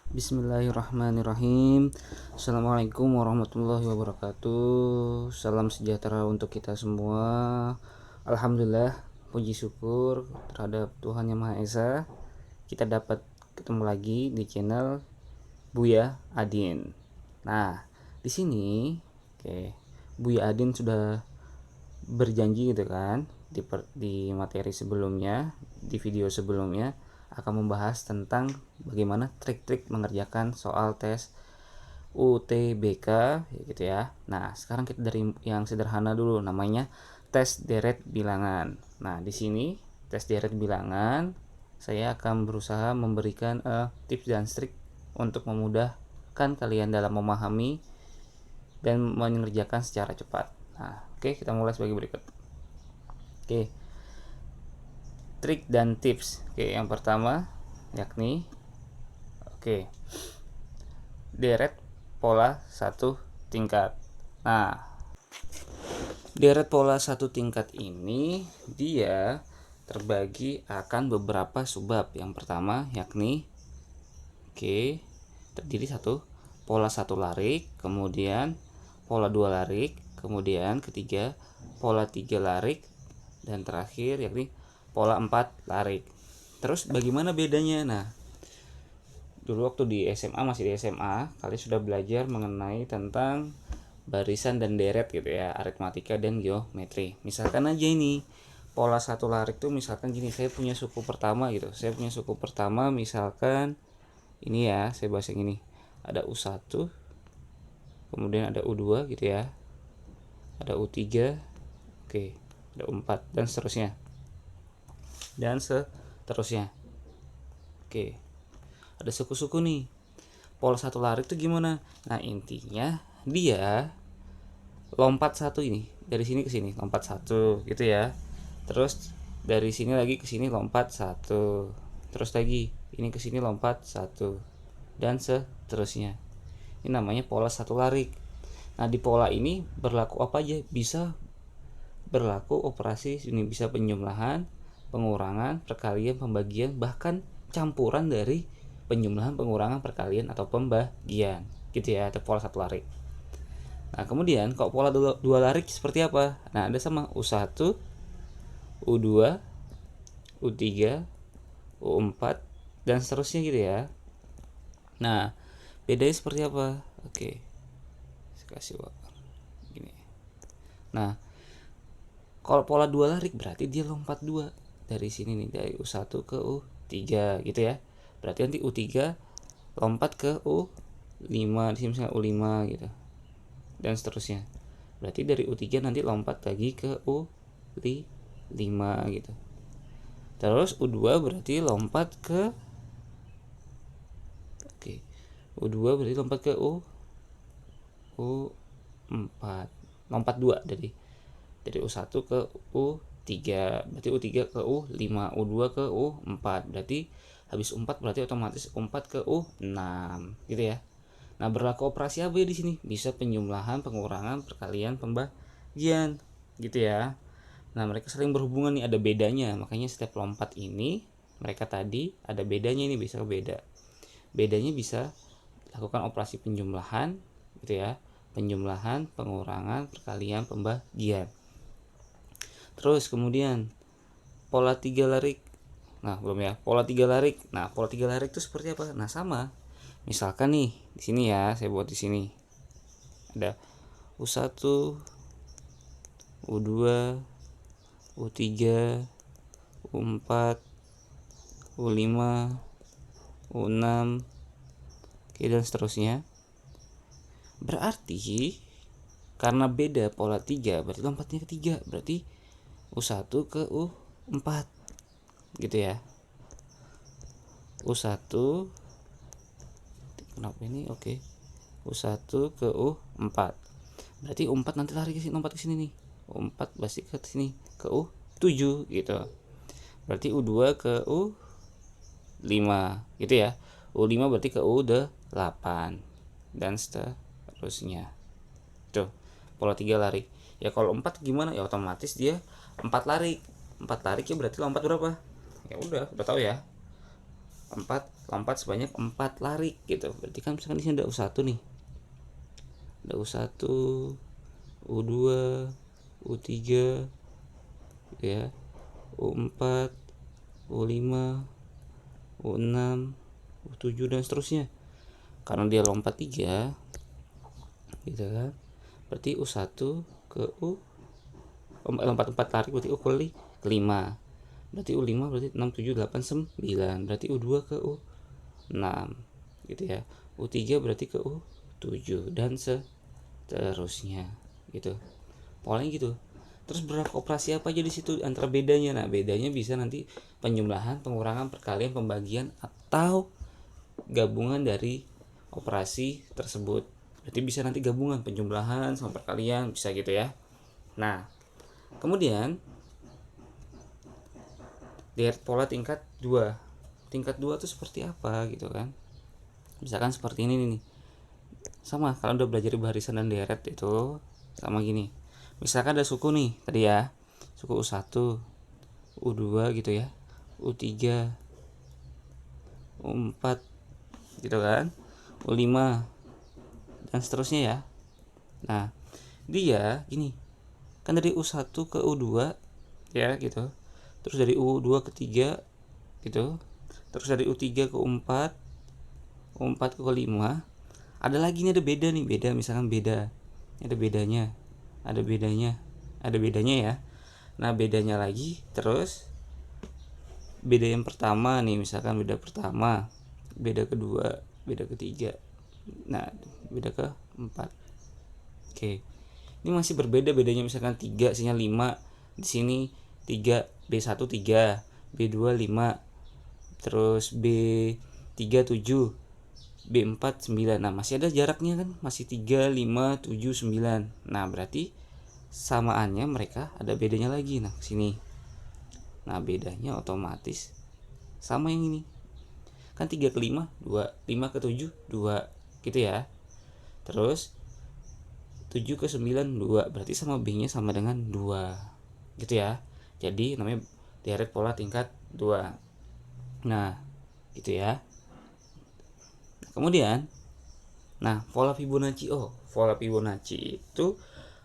Bismillahirrahmanirrahim. Assalamualaikum warahmatullahi wabarakatuh. Salam sejahtera untuk kita semua. Alhamdulillah, puji syukur terhadap Tuhan Yang Maha Esa. Kita dapat ketemu lagi di channel Buya Adin. Nah, di sini Buya Adin sudah berjanji gitu kan di materi sebelumnya, di video sebelumnya akan membahas tentang bagaimana trik-trik mengerjakan soal tes UTBK gitu ya. Nah, sekarang kita dari yang sederhana dulu, namanya tes deret bilangan. Nah, di sini tes deret bilangan saya akan berusaha memberikan tips dan trik untuk memudahkan kalian dalam memahami dan mengerjakan secara cepat. Nah, kita mulai sebagai berikut. Trik dan tips. Yang pertama yakni deret pola satu tingkat. Nah, deret pola satu tingkat ini dia terbagi akan beberapa subbab. Yang pertama yakni terdiri pola satu larik, kemudian pola dua larik, kemudian ketiga pola tiga larik, dan terakhir yakni pola 4 larik. Terus bagaimana bedanya? Nah, dulu waktu di SMA, masih di SMA, kalian sudah belajar mengenai tentang barisan dan deret gitu ya, aritmatika dan geometri. Misalkan aja ini pola satu larik tuh, misalkan gini, saya punya suku pertama gitu. Saya punya suku pertama misalkan ini ya, saya bahas yang ini. Ada U1, kemudian ada U2 gitu ya. Ada U3, ada U4 dan seterusnya. Ada suku-suku nih. Pola satu larik itu gimana? Nah, intinya dia lompat satu ini, dari sini ke sini lompat satu gitu ya. Terus dari sini lagi ke sini lompat satu. Terus lagi ini ke sini lompat satu, dan seterusnya. Ini namanya pola satu larik. Nah, di pola ini berlaku apa aja? Bisa berlaku operasi ini, bisa penjumlahan, pengurangan, perkalian, pembagian, bahkan campuran dari penjumlahan, pengurangan, perkalian, atau pembagian gitu ya, itu pola satu larik. Nah, kemudian kalau pola dua larik seperti apa? Nah, ada sama U1, U2, U3, U4 dan seterusnya gitu ya. Nah, bedanya seperti apa? Saya kasih gini. Nah, kalau pola dua larik berarti dia lompat dua dari sini nih, dari U1 ke U3 gitu ya. Berarti nanti U3 lompat ke U5, di sini misalnya U5 gitu. Dan seterusnya. Berarti dari U3 nanti lompat lagi ke U5 gitu. Terus U2 berarti lompat ke U2 berarti lompat ke U4. Lompat 2 dari U1 ke U3, berarti U3 ke U5, U2 ke U4. Berarti habis U4 berarti otomatis U4 ke U6 gitu ya. Nah, berlaku operasi apa ya di sini? Bisa penjumlahan, pengurangan, perkalian, pembagian gitu ya. Nah, mereka saling berhubungan nih, ada bedanya. Makanya setiap lompat ini mereka tadi ada bedanya, ini bisa beda. Bedanya bisa lakukan operasi penjumlahan gitu ya. Penjumlahan, pengurangan, perkalian, pembagian. Terus kemudian pola 3 larik. Nah, belum ya. Pola 3 larik. Nah, pola 3 larik itu seperti apa? Nah, sama. Misalkan nih, di sini ya, saya buat di sini. Ada U1, U2, U3, U4, U5, U6, dan seterusnya. Berarti karena beda pola 3, berarti lompatnya ke 3. Berarti U1 ke U4 gitu ya. U1 kenapa ini? U1 ke U4. Berarti U4 nanti lari ke sini, lompat ke sini nih. U4 pasti ke sini ke U7 gitu. Berarti U2 ke U5 gitu ya. U5 berarti ke U8 dan seterusnya. Tuh, pola 3 lari. Ya kalau 4 gimana? Ya otomatis dia 4 lari. 4 lari ya berarti lompat berapa? Ya udah tahu ya. lompat sebanyak 4 lari gitu. Berarti kan misalkan di sini ada U1 nih. Ada U1, U2, U3 gitu ya. U4, U5, U6, U7 dan seterusnya. Karena dia lompat 3 gitu kan. Berarti U1 ke U lompat 4 lari berarti U ke 5. Berarti U5 berarti 6 7 8 9. Berarti U2 ke U6 gitu ya. U3 berarti ke U7 dan seterusnya gitu. Polanya gitu. Terus berapa operasi apa aja di situ antara bedanya? Nah, bedanya bisa nanti penjumlahan, pengurangan, perkalian, pembagian atau gabungan dari operasi tersebut. Berarti bisa nanti gabungan penjumlahan sama perkalian, bisa gitu ya. Nah, kemudian deret pola tingkat 2. Tingkat 2 itu seperti apa gitu kan? Misalkan seperti ini nih. Sama kalau udah belajar barisan dan deret itu sama gini. Misalkan ada suku nih tadi ya. Suku U1, U2 gitu ya. U3, U4 gitu kan. U5 dan seterusnya ya. Nah, dia gini. Kan dari U1 ke U2 ya gitu. Terus dari U2 ke 3 gitu. Terus dari U3 ke U4, U4 ke 5. Ada lagi nih, ada beda nih, beda misalkan beda. Ada bedanya. Ada bedanya. Ada bedanya ya. Nah, bedanya lagi terus beda yang pertama nih, misalkan beda pertama, beda kedua, beda ketiga. Nah, beda ke 4. Oke. Ini masih berbeda bedanya misalkan 3 sini 5, di sini 3, B1 3, B2 5, terus B3 7, B4 9. Nah, masih ada jaraknya kan? Masih 3, 5, 7, 9. Nah, berarti samaannya mereka ada bedanya lagi. Nah, sini. Nah, bedanya otomatis sama yang ini. Kan 3 ke 5 2, 5 ke 7 2 gitu ya. Terus 7 ke 9 2, berarti sama B-nya sama dengan 2. Gitu ya. Jadi namanya deret pola tingkat 2. Nah, gitu ya. Kemudian pola Fibonacci. Pola Fibonacci itu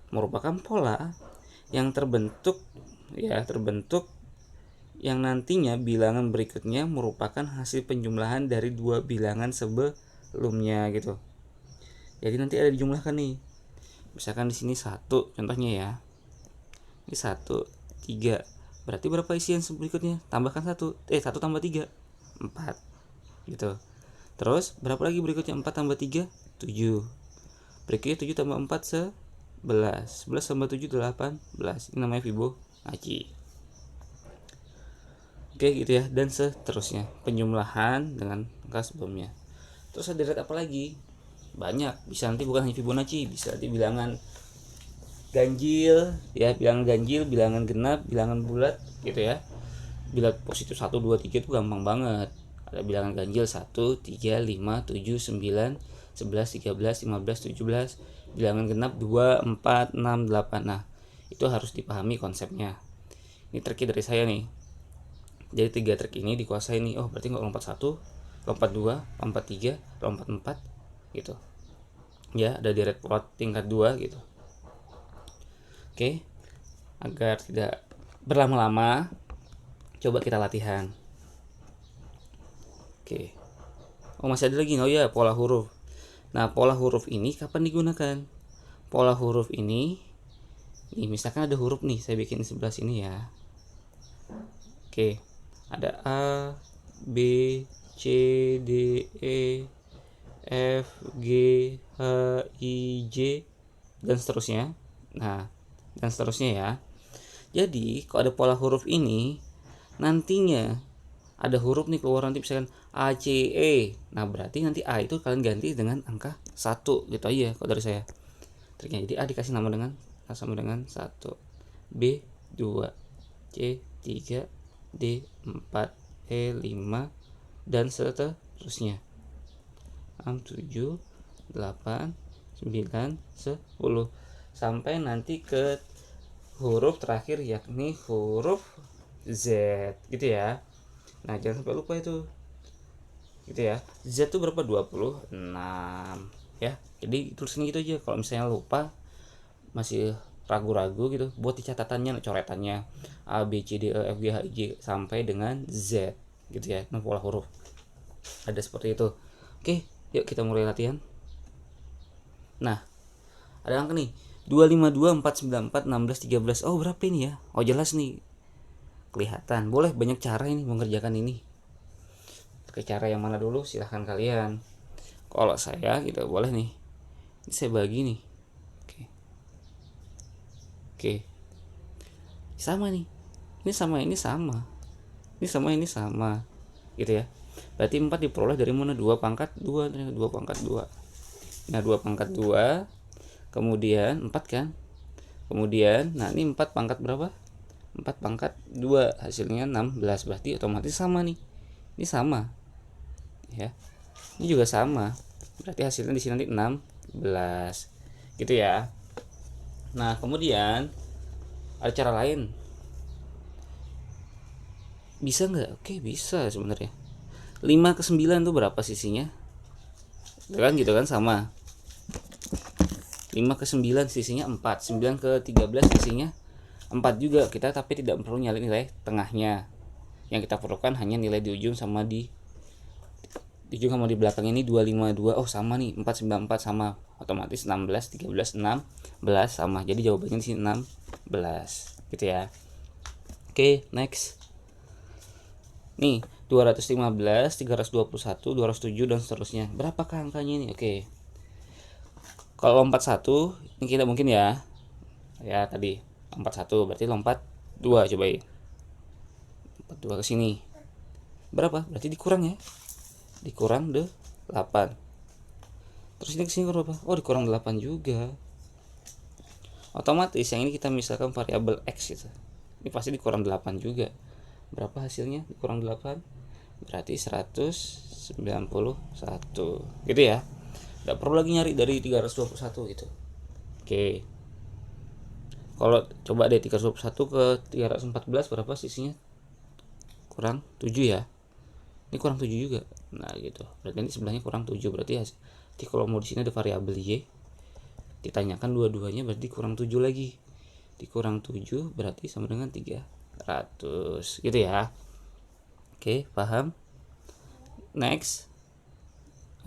merupakan pola yang terbentuk yang nantinya bilangan berikutnya merupakan hasil penjumlahan dari dua bilangan sebelumnya gitu. Jadi nanti ada dijumlahkan nih. Misalkan di sini 1 contohnya ya. Ini 1 3. Berarti berapa isian berikutnya? Tambahkan 1. 1 tambah 3 4 gitu. Terus berapa lagi berikutnya? 4 tambah 3 7. Berikutnya 7 tambah 4 11. 11 tambah 7 18. Ini namanya Fibonacci. Oke gitu ya, dan seterusnya. Penjumlahan dengan angka sebelumnya. Terus ada deret apa lagi? Banyak. Bisa nanti bukan hanya Fibonacci, bisa nanti bilangan ganjil ya, bilangan ganjil, bilangan genap, bilangan bulat gitu ya. Bila positif 1 2 3 itu gampang banget. Ada bilangan ganjil 1 3 5 7 9 11 13 15 17. Bilangan genap 2 4 6 8. Nah, itu harus dipahami konsepnya. Ini trik dari saya nih. Jadi 3 trik ini dikuasai nih. Oh, berarti nggak lompat 1, lompat 2, lompat 3, lompat 4 gitu. Ya, ada deret pola tingkat 2 gitu. Oke. Agar tidak berlama-lama, coba kita latihan. Oke. Masih ada lagi. Ya, pola huruf. Nah, pola huruf ini kapan digunakan? Pola huruf ini misalkan ada huruf nih, saya bikin di sebelah sini ya. Oke. Ada A, B, C, D, E, F, G, H, I, J dan seterusnya. Nah, dan seterusnya ya. Jadi, kalau ada pola huruf ini, nantinya ada huruf nih keluar nanti misalkan A, C, E. Nah, berarti nanti A itu kalian ganti dengan angka 1 gitu aja kalau dari saya. Triknya, jadi A dikasih nama dengan A sama dengan 1, B 2, C 3, D 4, E 5 dan seterusnya. 6 7 8 9 10 sampai nanti ke huruf terakhir yakni huruf Z gitu ya. Nah, jangan sampai lupa itu. gitu ya. Z tuh berapa? 26 ya. Jadi tulisin gitu aja. Kalau misalnya lupa, masih ragu-ragu gitu, buat di catatannya, coretannya A B C D E F G H I J sampai dengan Z gitu ya. Nah, pola huruf ada seperti itu. Oke, yuk kita mulai latihan. Nah, ada angka nih 252 494 16 13. Oh, berapa ini ya? Oh, jelas nih, kelihatan. Boleh banyak cara ini mengerjakan ini. Pakai cara yang mana dulu? Silahkan kalian. Kalau saya gitu boleh nih. Ini saya bagi nih. Oke. Oke. Sama nih. Ini sama, ini sama. Ini sama, ini sama. Gitu ya. Berarti 4 diperoleh dari mana? 2 pangkat 2, 2 pangkat 2. Nah, 2 pangkat 2. Kemudian 4 kan? Kemudian, nah ini 4 pangkat berapa? 4 pangkat 2, hasilnya 16. Berarti otomatis sama nih. Ini sama. Ya. Ini juga sama. Berarti hasilnya di sini nanti 16. Gitu ya. Nah, kemudian ada cara lain. Bisa nggak? Oke, bisa sebenarnya. 5 ke 9 tuh berapa sisinya? Gitu kan sama. 5 ke 9 sisinya 4. 9 ke 13 sisinya 4 juga. Kita tapi tidak perlu nyari nilai tengahnya. Yang kita perlukan hanya nilai di ujung sama di ujung sama di belakang ini 252. Oh, sama nih. 494 sama. Otomatis 16, 13, 16 sama. Jadi jawabannya di sini 16. Gitu ya. Oke, next. Nih, 215, 321, 207 dan seterusnya. Berapakah angkanya ini? Oke. Kalau lompat 1, ini kita mungkin ya. Ya, tadi lompat 1 berarti lompat 2, cobain. Lompat 2 ke sini. Berapa? Berarti dikurang ya. Dikurang 8. Terus ini ke sini berapa? Oh, dikurang 8 juga. Otomatis yang ini kita misalkan variabel X gitu. Ini pasti dikurang 8 juga. Berapa hasilnya? Dikurang 8. Berarti 191. Gitu ya. Nggak perlu lagi nyari dari 321 gitu. Oke. Kalau coba deh 321 ke 314 berapa sisinya? Kurang 7 ya. Ini kurang 7 juga. Nah, gitu. Berarti ini sebelahnya kurang 7. Berarti kalau mau di sini ada variabel Y, ditanyakan dua-duanya berarti kurang 7 lagi. Dikurang 7 berarti sama dengan 300. Gitu ya. Oke, paham? Next.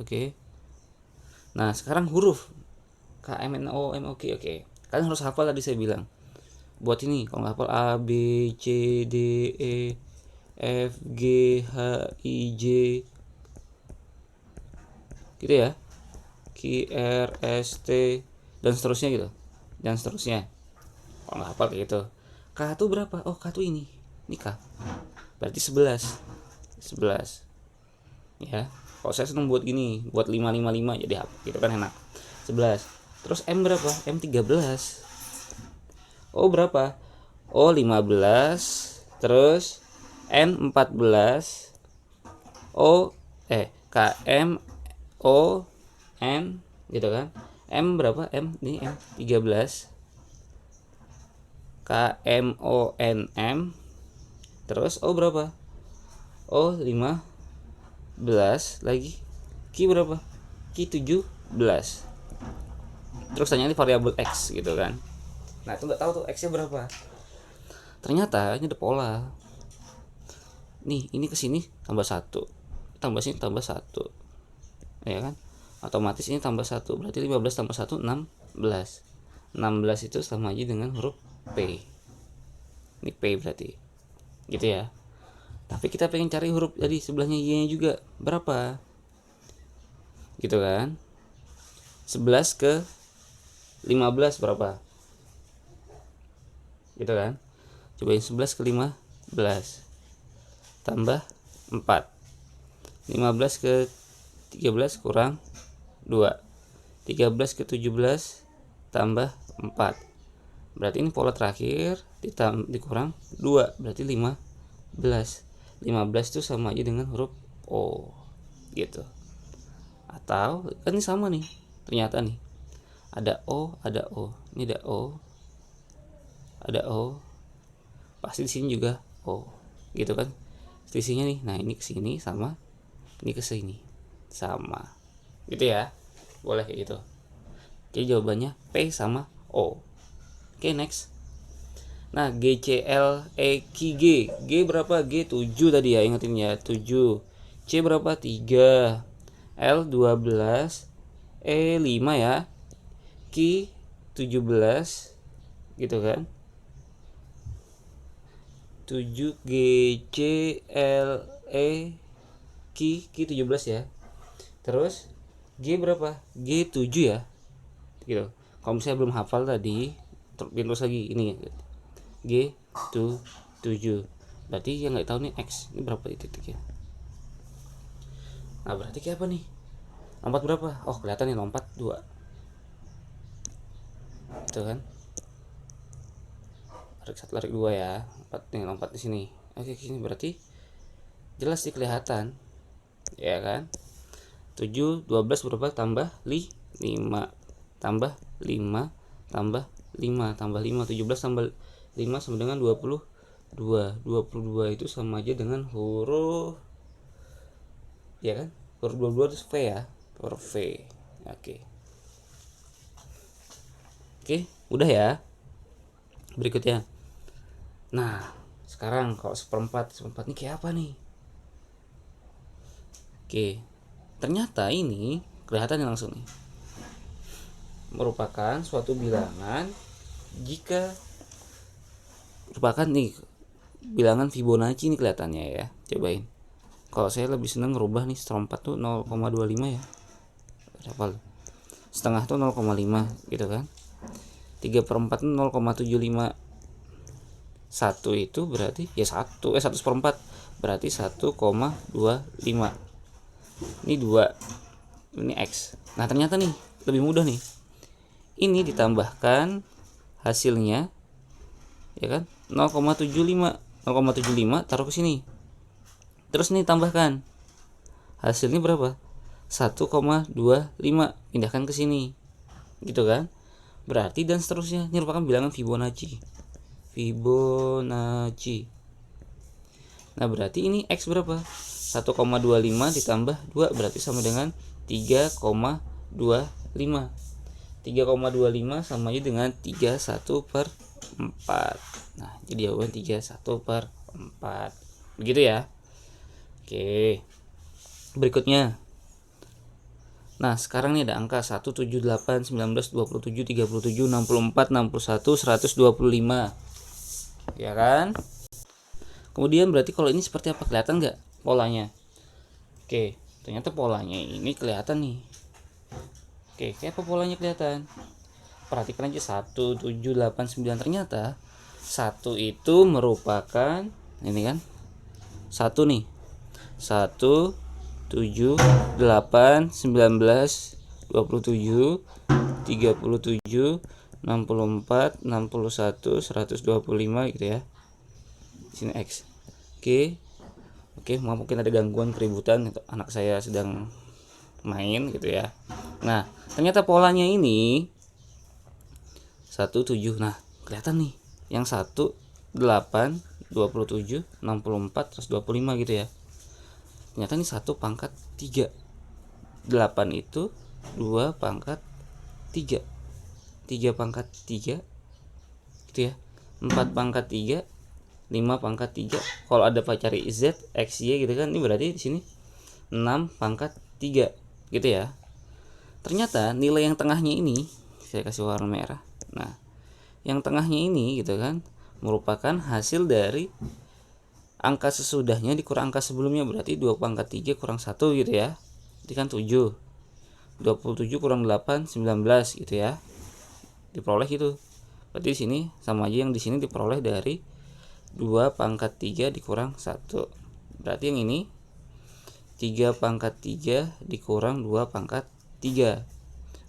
Oke. Nah, sekarang huruf K, M, N, O, M, O, Q. Oke. Kalian harus hafal tadi saya bilang. Buat ini, kalau nggak hafal A, B, C, D, E, F, G, H, I, J. Gitu ya. Q, R, S, T, dan seterusnya gitu. Dan seterusnya. Kalau nggak hafal kayak gitu. K itu berapa? Oh, K itu ini. Ini K. Berarti 11. 11. Ya. Kalau saya seneng buat gini, buat 555 jadi apa? Gitu kan enak. 11. Terus M berapa? M 13. O berapa? O 15. Terus N 14. O K M O N gitu kan. M berapa? M ini M 13. K M O N M. Terus O berapa? O 15 lagi. Q berapa? Q 17. Terus tanya ini variabel X gitu kan. Nah, itu nggak tahu tuh X-nya berapa. Ternyata ini ada pola. Nih, ini ke sini tambah 1. Tambah sini tambah 1. Ya kan? Otomatis ini tambah 1. Berarti 15 tambah 1 16. 16 itu sama aja dengan huruf P. Ini P berarti. Gitu ya. Tapi kita pengen cari huruf tadi sebelahnya Y-nya juga. Berapa? Gitu kan? 11 ke 15 berapa? Gitu kan? Cobain 11 ke 15 tambah 4. 15 ke 13 kurang 2. 13 ke 17 tambah 4. Berarti ini pola terakhir dikurang 2. Berarti 15. 15 itu sama aja dengan huruf O. Gitu. Atau kan ini sama nih. Ternyata nih. Ada O, ada O. Ini ada O. Ada O. Pasti di sini juga O. Gitu kan? Selisihnya nih. Nah, ini ke sini sama ini ke sini sama gitu ya, boleh kayak gitu. Jadi jawabannya P sama O. Oke, next. Nah, GCLEQ G berapa? G 7 tadi ya, ingetin ya, 7. C berapa? 3. L 12. E 5 ya. Q 17 gitu kan. 7 G C L E Q 17 ya. Terus G berapa? G 7 ya. Gitu. Kalau misalnya belum hafal tadi, terus lagi ini G 7. Berarti yang nggak tahu nih X ini berapa titiknya. Nah, berarti kayak apa nih? Lompat berapa? Oh, kelihatan nih, lompat 2. Itu kan? Tarik 1, tarik 2 ya. Lompat di sini. Oke, sini berarti jelas sih kelihatan. Ya kan? 7 12 berapa tambah 5 tambah 5 tambah 5 tambah 5 17 tambah 5 sama dengan 22. 22 itu sama aja dengan huruf, ya kan? Huruf 22 itu V ya, huruf V. Oke. Oke, udah ya. Berikutnya. Nah, sekarang kalau seperempat ini kayak apa nih? Oke. Ternyata ini kelihatan langsung nih. Merupakan suatu bilangan jika merupakan nih bilangan Fibonacci nih kelihatannya ya. Cobain. Kalau saya lebih senang ngerubah nih seperempat tuh 0,25 ya. Berapa? Setengah tuh 0,5 gitu kan. 3/4 tuh 0,75. 1 itu berarti ya 1 1/4 berarti 1,25. Ini 2. Ini X. Nah, ternyata nih lebih mudah nih. Ini ditambahkan hasilnya ya kan 0,75 taruh ke sini. Terus nih tambahkan hasilnya berapa? 1,25 pindahkan ke sini. Gitu kan? Berarti dan seterusnya. Ini merupakan bilangan Fibonacci. Nah, berarti ini X berapa? 1,25 ditambah 2 berarti sama dengan 3,25. 3,25 sama aja dengan 31/4. Nah, jadi jawaban 31/4. Begitu ya. Oke. Berikutnya. Nah, sekarang nih ada angka 1, 7, 8, 19, 27, 37, 64, 61, 125. Ya kan? Kemudian berarti kalau ini seperti apa? Kelihatan nggak polanya? Oke, ternyata polanya ini kelihatan nih. Oke, kayak apa polanya kelihatan? Perhatikan aja 1, 7, 8, 9. Ternyata 1 itu merupakan ini kan? 1 nih. 1, 7, 8, 19, 27, 37, 64, 61, 125 gitu ya. Sini X. Oke, mungkin ada gangguan keributan, anak saya sedang main gitu ya. Nah, ternyata polanya ini 17. Nah, kelihatan nih. Yang 8, 27, 64, 125 gitu ya. Ternyata ini 1/3. 8 itu 2/3. 3/3 gitu ya. 4/3, 5/3. Kalau ada cari Z, X, Y gitu kan, ini berarti di sini 6/3 gitu ya. Ternyata nilai yang tengahnya ini saya kasih warna merah. Nah, yang tengahnya ini gitu kan merupakan hasil dari angka sesudahnya dikurang angka sebelumnya, berarti 2/3 kurang 1 gitu ya. Itu kan 7. 27 kurang 8, 19 gitu ya. Diperoleh gitu. Berarti di sini sama aja yang di sini diperoleh dari 2/3 dikurang 1. Berarti yang ini 3/3 dikurang 2/3.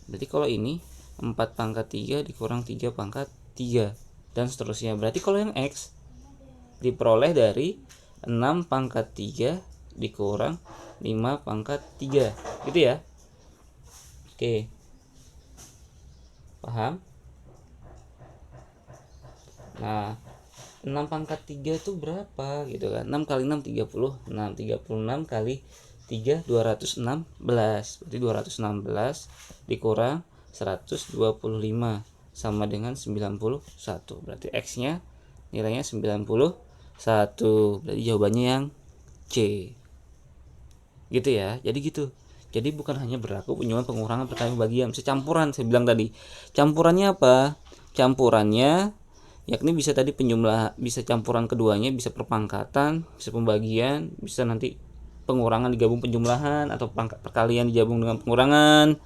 Berarti kalau ini 4/3 dikurang 3/3 dan seterusnya. Berarti kalau yang X diperoleh dari 6/3 dikurang 5/3 gitu ya. Oke, paham? Nah, 6/3 itu berapa gitu kan? 6 kali 6 36. 36 kali 216. Berarti 216 dikurang 125 sama dengan 91. Berarti X-nya nilainya 91. Berarti jawabannya yang C. Gitu ya. Jadi gitu. Jadi bukan hanya berlaku penyumbang, pengurangan, perkalian, pembagian, bisa campuran. Saya bilang tadi. Campurannya apa? Campurannya yakni bisa tadi penjumlah, bisa campuran keduanya, bisa perpangkatan, bisa pembagian, bisa nanti pengurangan digabung penjumlahan, atau perkalian digabung dengan pengurangan,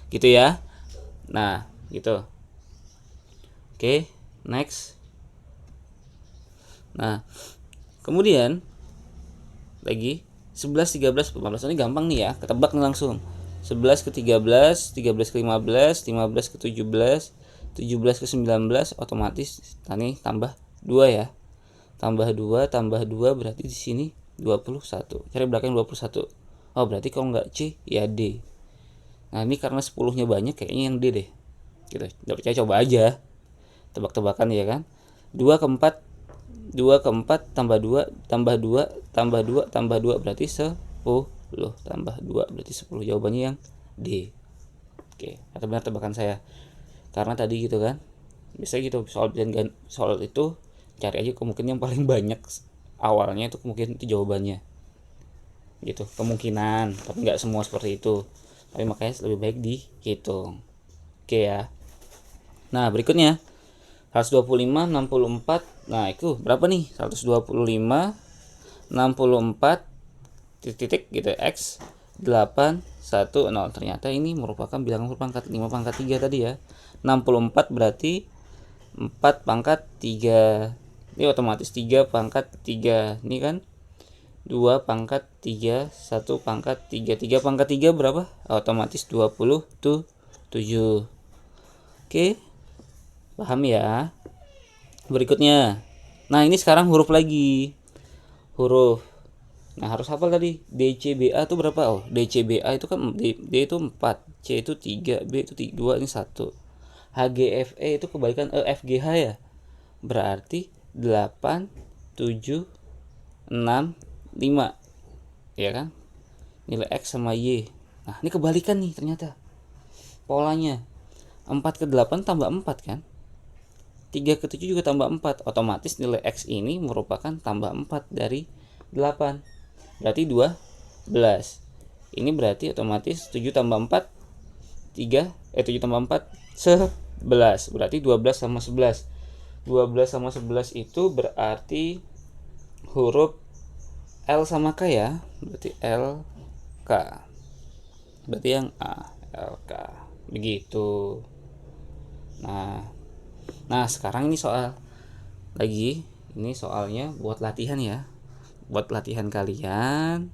gitu ya. Nah, gitu. Oke, next. Nah, kemudian lagi 11, 13, 14. Ini gampang nih ya, ketebak nih langsung. 11 ke 13, 13 ke 15, 15 ke 17, 17 ke 19, otomatis tadi tambah 2 ya. Tambah 2 berarti di sini 21. Cari belakang 21. Oh, berarti kalau nggak C ya D. Nah, ini karena 10-nya banyak, kayaknya yang D deh. Gitu. Enggak percaya coba aja. Tebak-tebakan ya kan. 2 ke 4, 2 ke 4 tambah 2 tambah 2 tambah 2 tambah 2 berarti 10. Tambah 2 berarti 10. Jawabannya yang D. Oke, atau benar tebakan saya. Karena tadi gitu kan. Biasanya gitu, soal itu cari aja kemungkinan yang paling banyak awalnya, itu kemungkinan itu jawabannya. Gitu, kemungkinan, tapi nggak semua seperti itu. Tapi makanya lebih baik dihitung. Oke ya. Nah, berikutnya 125, 64. Nah, itu berapa nih? 125, 64 titik gitu, X 8, 1, 0. Ternyata ini merupakan bilangan berpangkat 5 pangkat 3 tadi ya. 64 berarti 4 pangkat 3. Ini otomatis 3 pangkat 3. Ini kan 2 pangkat 3, 1 pangkat 3. 3 pangkat 3 berapa? Otomatis 27. Oke. Paham ya? Berikutnya. Nah, ini sekarang huruf lagi. Huruf. Nah, harus hafal tadi. DCBA itu berapa? Oh, DCBA itu kan D itu 4, C itu 3, B itu 2, ini 1. HGFE itu kebalikan FGH ya. Berarti 8, 7, 6, 5. Ya kan? Nilai X sama Y. Nah, ini kebalikan nih ternyata. Polanya. 4 ke 8 tambah 4 kan? 3 ke 7 juga tambah 4. Otomatis nilai X ini merupakan tambah 4 dari 8. Berarti 12. Ini berarti otomatis 7 tambah 4 7 tambah 4 11. Berarti 12 sama 11. 12 sama 11 itu berarti huruf L sama K ya. Berarti L K. Berarti yang A, L K. Begitu. Nah, sekarang ini soal lagi. Ini soalnya buat latihan ya. Buat latihan kalian.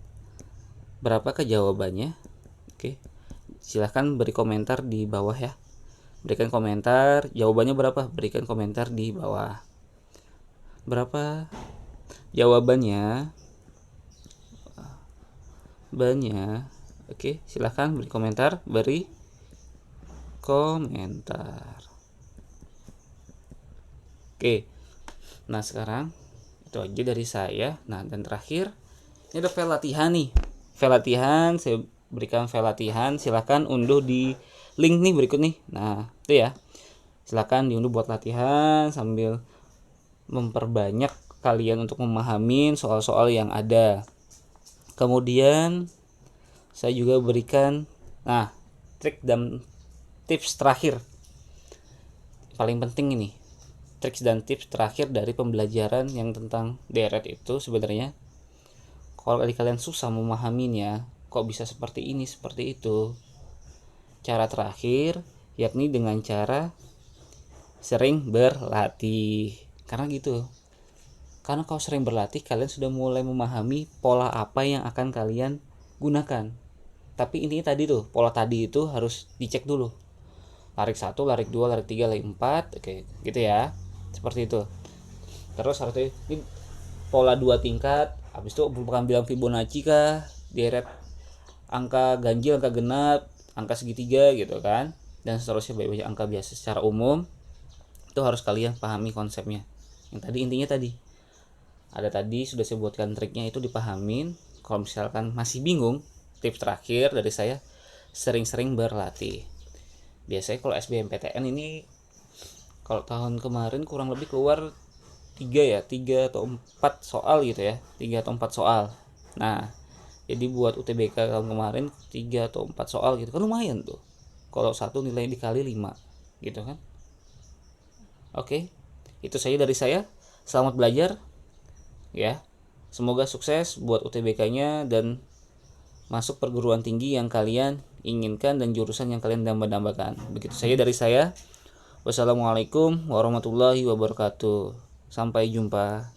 Berapakah jawabannya? Oke. Silahkan beri komentar di bawah ya. Berikan komentar, jawabannya berapa? Berikan komentar di bawah. Berapa jawabannya? Oke, silahkan beri komentar, Oke. Nah, sekarang itu aja dari saya. Nah, dan terakhir ini ada file latihan nih. File latihan, saya berikan file latihan. Silahkan unduh di link nih berikut nih. Nah, itu ya. Silahkan diunduh buat latihan sambil memperbanyak kalian untuk memahami soal-soal yang ada. Kemudian saya juga berikan trik dan tips terakhir. Paling penting ini. Trik dan tips terakhir dari pembelajaran yang tentang deret itu sebenarnya, kalau kalian susah memahaminya, kok bisa seperti ini, seperti itu. Cara terakhir yakni dengan cara sering berlatih. Karena gitu. Karena kalau sering berlatih, kalian sudah mulai memahami pola apa yang akan kalian gunakan. Tapi intinya tadi tuh, pola tadi itu harus dicek dulu. Larik 1, larik 2, larik 3, larik 4. Oke, gitu ya. Seperti itu. Terus harus ini pola 2 tingkat. Habis itu merupakan bilang Fibonacci kah, deret angka ganjil, angka genap, angka segitiga gitu kan. Dan seterusnya banyak angka biasa secara umum. Itu harus kalian pahami konsepnya. Yang tadi intinya tadi. Ada tadi sudah saya buatkan triknya, itu dipahamin. Kalau misalkan masih bingung, tips terakhir dari saya, sering-sering berlatih. Biasanya kalau SBMPTN ini kalau tahun kemarin kurang lebih keluar 3 atau 4 soal gitu ya, 3 atau 4 soal. Nah, jadi buat UTBK tahun kemarin 3 atau 4 soal gitu kan lumayan tuh. Kalau satu nilai dikali 5 gitu kan. Oke, itu saja dari saya. Selamat belajar ya. Semoga sukses buat UTBK-nya dan masuk perguruan tinggi yang kalian inginkan dan jurusan yang kalian dambakan. Begitu saja dari saya. Wassalamualaikum warahmatullahi wabarakatuh. Sampai jumpa.